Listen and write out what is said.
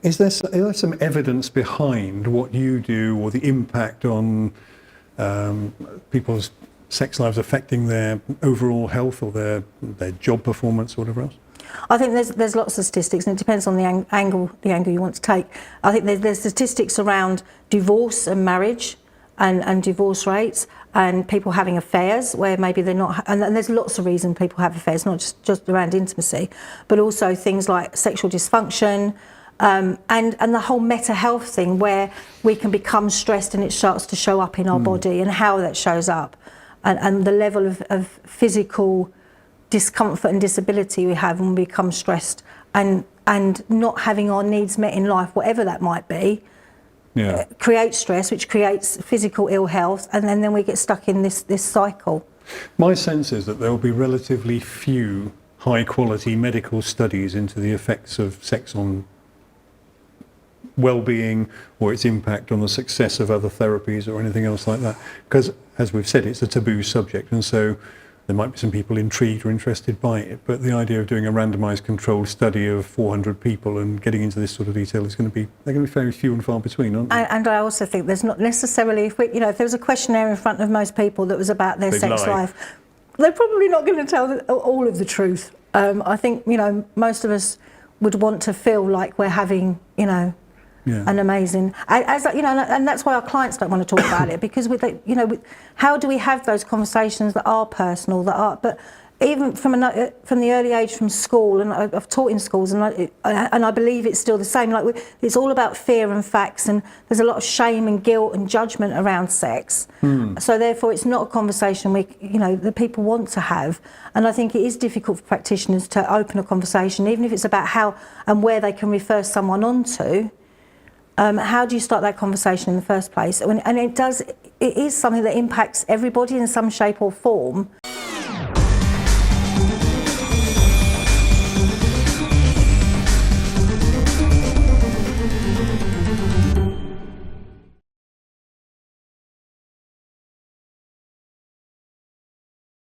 Is there some evidence behind what you do or the impact on people's sex lives affecting their overall health or their job performance or whatever else? I think there's lots of statistics, and it depends on the angle you want to take. I think there's statistics around divorce and marriage and divorce rates, and people having affairs where maybe they're not, and there's lots of reasons people have affairs, not just around intimacy, but also things like sexual dysfunction, and the whole mental health thing where we can become stressed and it starts to show up in our body, and how that shows up, and the level of physical discomfort and disability we have when we become stressed and not having our needs met in life, whatever that might be, creates stress, which creates physical ill health, and then we get stuck in this cycle. My sense is that there will be relatively few high quality medical studies into the effects of sex on well-being or its impact on the success of other therapies or anything else like that, because as we've said, it's a taboo subject, and so there might be some people intrigued or interested by it, but the idea of doing a randomised controlled study of 400 people and getting into this sort of detail is going to be very few and far between, aren't they? And I also think there's not necessarily, if there was a questionnaire in front of most people that was about their sex life, they're probably not going to tell all of the truth. I think most of us would want to feel like we're having an amazing, and that's why our clients don't want to talk about it, because how do we have those conversations that are personal, but even from the early age, from school, and I've taught in schools, and I believe it's still the same. It's all about fear and facts, and there's a lot of shame and guilt and judgment around sex. So therefore, it's not a conversation that people want to have. And I think it is difficult for practitioners to open a conversation, even if it's about how and where they can refer someone on to. How do you start that conversation in the first place? And it is something that impacts everybody in some shape or form.